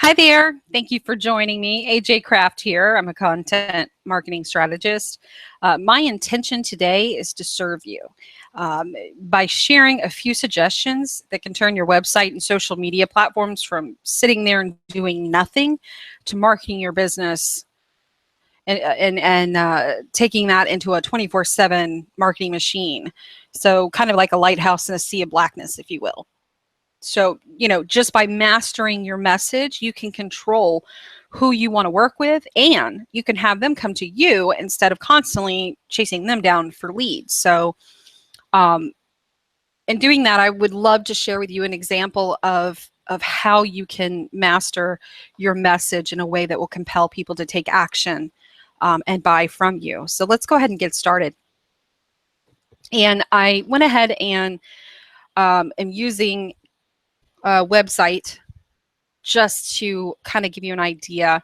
Hi there. Thank you for joining me. AJ Craft here. I'm a content marketing strategist. My intention today is to serve you by sharing a few suggestions that can turn your website and social media platforms from sitting there and doing nothing to marketing your business and taking that into a 24/7 marketing machine. So kind of like a lighthouse in a sea of blackness, if you will. So, just by mastering your message, you can control who you want to work with, and you can have them come to you instead of constantly chasing them down for leads. So, in doing that, I would love to share with you an example of how you can master your message in a way that will compel people to take action and buy from you. So let's go ahead and get started. And I went ahead and am using a website just to kind of give you an idea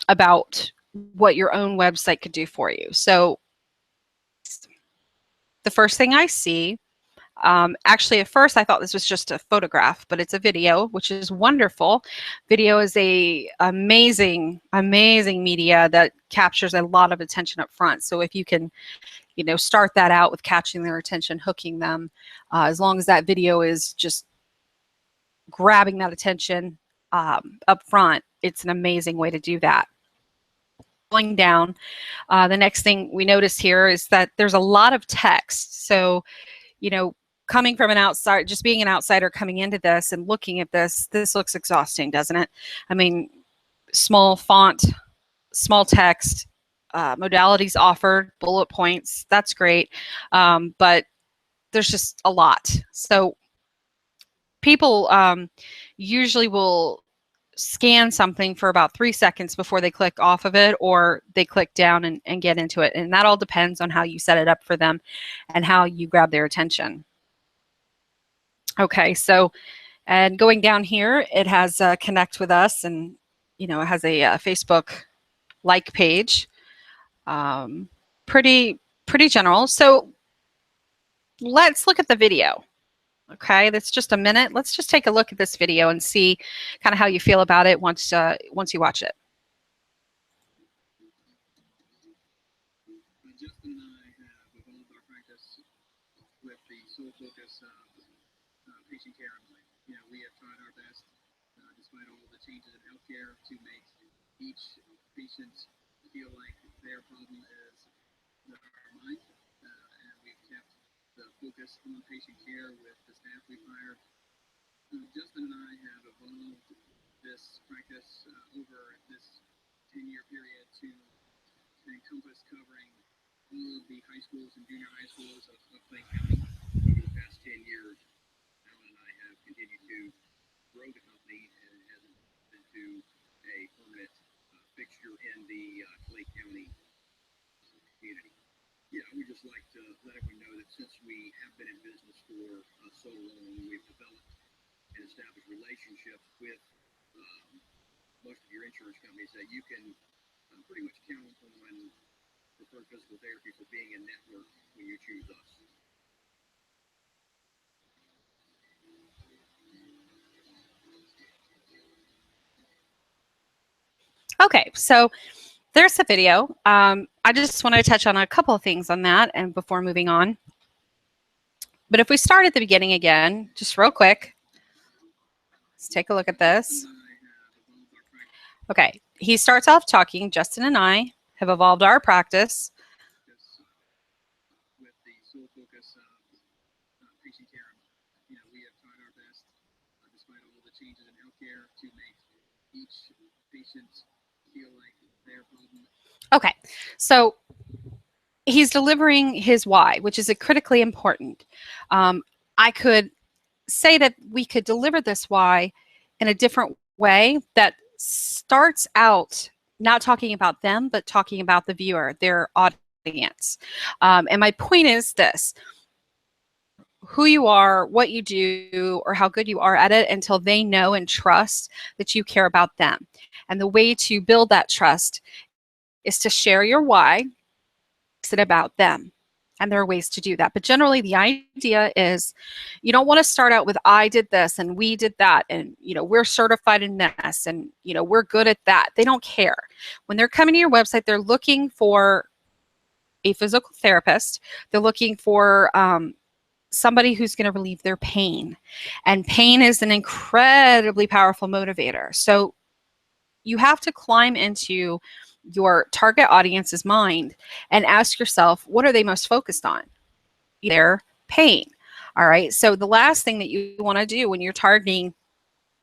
about what your own website could do for you. So the first thing I see, actually at first I thought this was just a photograph, but it's a video, which is wonderful. Video is a amazing media that captures a lot of attention up front. So if you can, start that out with catching their attention, hooking them, as long as that video is just grabbing that attention up front, it's an amazing way to do that. Going down, the next thing we notice here is that there's a lot of text. So, coming from an outside, just being an outsider coming into this and looking at this looks exhausting, doesn't it? I mean, small font, small text, modalities offered, bullet points, that's great. But there's just a lot. So people usually will scan something for about 3 seconds before they click off of it, or they click down and get into it. And that all depends on how you set it up for them and how you grab their attention. Okay, so, and going down here, it has connect with us, and it has a Facebook like page. Pretty general. So let's look at the video. Okay, that's just a minute. Let's just take a look at this video and see kind of how you feel about it once you watch it. Justin and I have evolved our practice with the sole focus of patient care in mind. We have tried our best, despite all the changes in healthcare, to make each patient feel like their problem is our mind, and we've kept the focus on patient care with the staff we've hired. Justin and I have evolved this practice over this 10-year period to encompass covering all of the high schools and junior high schools of Clay County. Over the past 10 years, Alan and I have continued to grow the company, and it has evolved into a permanent fixture in the Clay County community. I would just like to let everyone know that since we have been in business for so long, we've developed and established relationships with most of your insurance companies that you can pretty much count on Preferred Physical Therapy for being a network when you choose us. Okay, so there's the video. I just want to touch on a couple of things on that and before moving on. But if we start at the beginning again, just real quick, let's take a look at this. Okay, he starts off talking, Justin and I have evolved our practice with the sole focus of patient care. We have tried our best, despite all the changes in healthcare, to make each patient feel like their problem. Okay, so he's delivering his why, which is critically important. I could say that we could deliver this why in a different way that starts out not talking about them, but talking about the viewer, their audience. And my point is this: who you are, what you do, or how good you are at it until they know and trust that you care about them. And the way to build that trust is to share your why, makes it about them. And there are ways to do that. But generally, the idea is you don't want to start out with, I did this and we did that. And, we're certified in this and, we're good at that. They don't care. When they're coming to your website, they're looking for a physical therapist. They're looking for somebody who's going to relieve their pain. And pain is an incredibly powerful motivator. So you have to climb into your target audience's mind and ask yourself, what are they most focused on? Their pain. All right. So the last thing that you want to do when you're targeting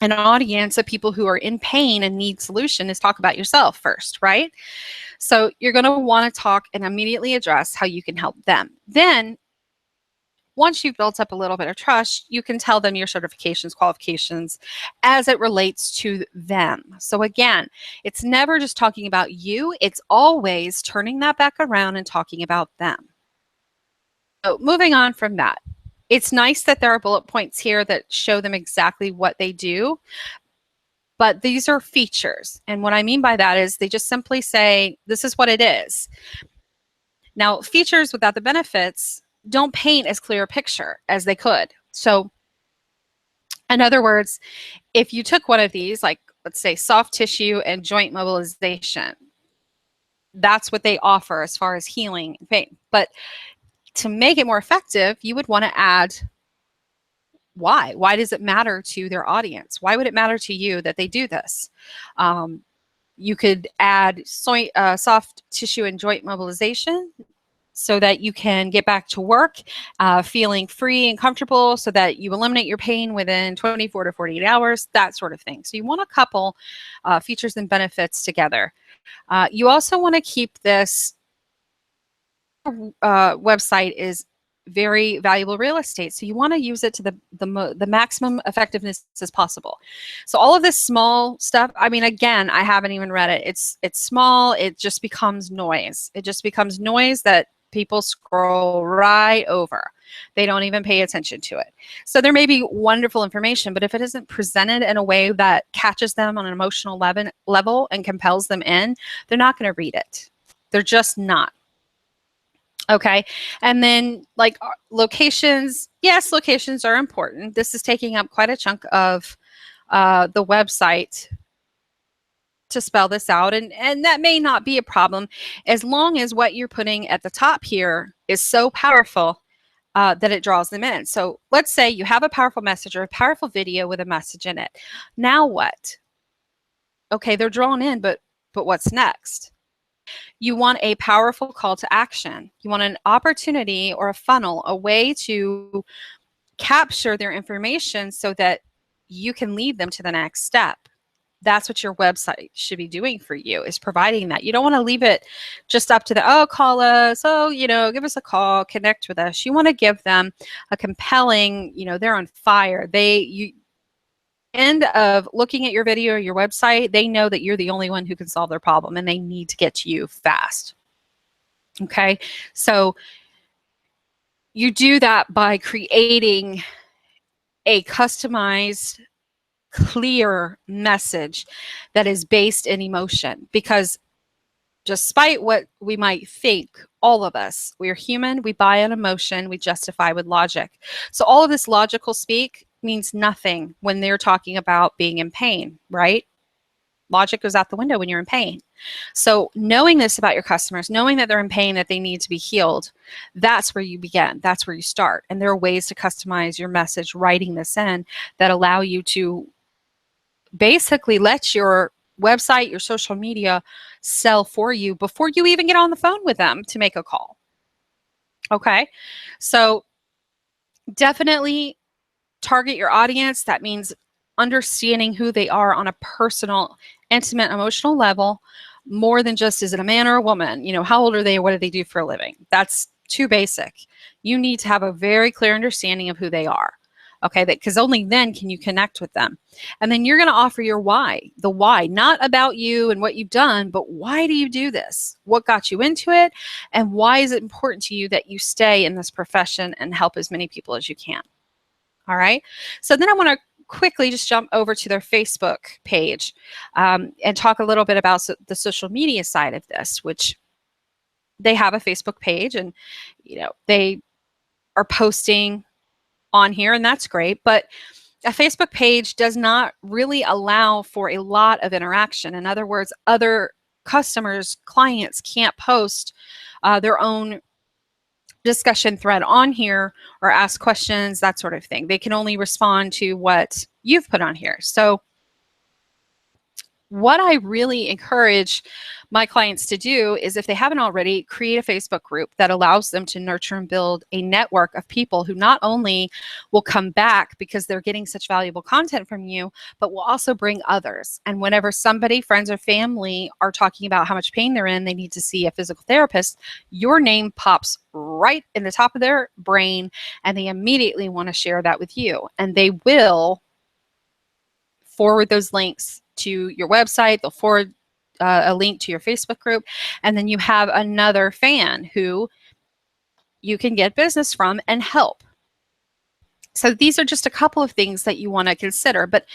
an audience of people who are in pain and need solution is talk about yourself first, right? So you're going to want to talk and immediately address how you can help them. Then once you've built up a little bit of trust, you can tell them your certifications, qualifications as it relates to them. So again, it's never just talking about you. It's always turning that back around and talking about them. So moving on from that, it's nice that there are bullet points here that show them exactly what they do, but these are features. And what I mean by that is they just simply say, this is what it is. Now, features without the benefits don't paint as clear a picture as they could. So in other words, if you took one of these, like let's say soft tissue and joint mobilization, that's what they offer as far as healing and pain. But to make it more effective, you would want to add why. Why does it matter to their audience? Why would it matter to you that they do this? You could add soft tissue and joint mobilization so that you can get back to work feeling free and comfortable, so that you eliminate your pain within 24 to 48 hours, that sort of thing. So you want to couple features and benefits together. You also want to keep this website is very valuable real estate. So you want to use it to the maximum effectiveness as possible. So all of this small stuff, I mean, again, I haven't even read it. It's small. It just becomes noise. It just becomes noise that people scroll right over. They don't even pay attention to it. So there may be wonderful information, but if it isn't presented in a way that catches them on an emotional level and compels them in, they're not going to read it. They're just not. Okay. And then like locations, yes, locations are important. This is taking up quite a chunk of the website to spell this out. And that may not be a problem as long as what you're putting at the top here is so powerful that it draws them in. So let's say you have a powerful message or a powerful video with a message in it. Now what? Okay, they're drawn in, but what's next? You want a powerful call to action. You want an opportunity or a funnel, a way to capture their information so that you can lead them to the next step. That's what your website should be doing for you, is providing that. You don't want to leave it just up to call us, give us a call, connect with us. You want to give them a compelling, they're on fire. End of looking at your video or your website, they know that you're the only one who can solve their problem and they need to get to you fast. Okay, so you do that by creating a customized, clear message that is based in emotion, because despite what we might think, all of us, we're human, we buy an emotion, we justify with logic. So all of this logical speak means nothing when they're talking about being in pain, right? Logic goes out the window when you're in pain. So knowing this about your customers, knowing that they're in pain, that they need to be healed, that's where you begin. That's where you start. And there are ways to customize your message, writing this in, that allow you to basically let your website, your social media sell for you before you even get on the phone with them to make a call. Okay, so definitely target your audience. That means understanding who they are on a personal, intimate, emotional level, more than just, is it a man or a woman? How old are they? What do they do for a living? That's too basic. You need to have a very clear understanding of who they are. Okay, because only then can you connect with them. And then you're going to offer your why, the why, not about you and what you've done, but why do you do this? What got you into it? And why is it important to you that you stay in this profession and help as many people as you can? All right. So then I want to quickly just jump over to their Facebook page and talk a little bit about the social media side of this, which they have a Facebook page, and they are posting on here, and that's great. But a Facebook page does not really allow for a lot of interaction. In other words, other customers, clients can't post their own discussion thread on here or ask questions, that sort of thing. They can only respond to what you've put on here. So what I really encourage my clients to do is, if they haven't already, create a Facebook group that allows them to nurture and build a network of people who not only will come back because they're getting such valuable content from you, but will also bring others. And whenever somebody, friends or family, are talking about how much pain they're in, they need to see a physical therapist, your name pops right in the top of their brain, and they immediately want to share that with you. And they will forward those links to your website. They'll forward a link to your Facebook group, and then you have another fan who you can get business from and help. So these are just a couple of things that you want to consider. But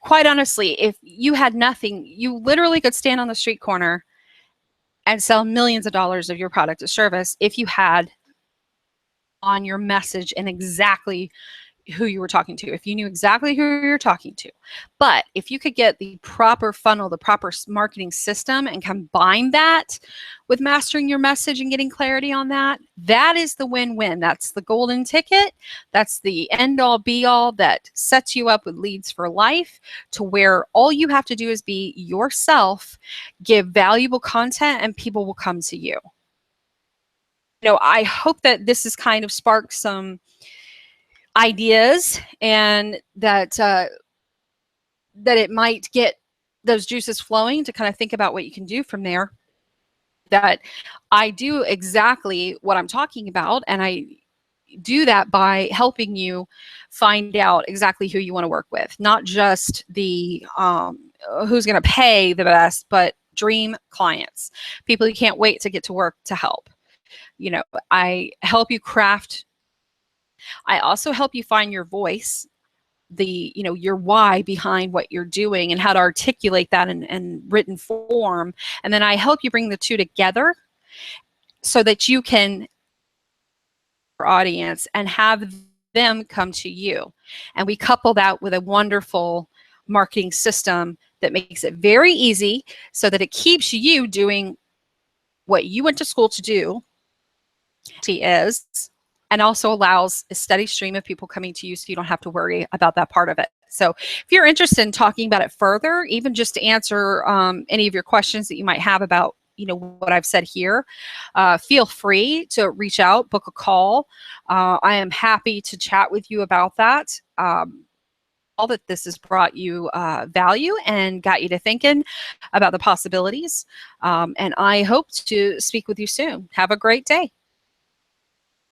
quite honestly, if you had nothing, you literally could stand on the street corner and sell millions of dollars of your product or service if you had on your message and exactly who you were talking to, if you knew exactly who you're talking to. But if you could get the proper funnel, the proper marketing system, and combine that with mastering your message and getting clarity on that, that is the win-win. That's the golden ticket. That's the end-all be-all that sets you up with leads for life, to where all you have to do is be yourself, give valuable content, and people will come to you. I hope that this has kind of sparked some ideas, and that it might get those juices flowing to kind of think about what you can do from there. That I do exactly what I'm talking about, and I do that by helping you find out exactly who you want to work with, not just the who's going to pay the best, but dream clients, people you can't wait to get to work to help. I help you craft. I also help you find your voice, your why behind what you're doing, and how to articulate that in written form. And then I help you bring the two together so that you can your audience and have them come to you. And we couple that with a wonderful marketing system that makes it very easy, so that it keeps you doing what you went to school to do, and also allows a steady stream of people coming to you, so you don't have to worry about that part of it. So if you're interested in talking about it further, even just to answer any of your questions that you might have about what I've said here, feel free to reach out, book a call. I am happy to chat with you about that. All that this has brought you value and got you to thinking about the possibilities. And I hope to speak with you soon. Have a great day.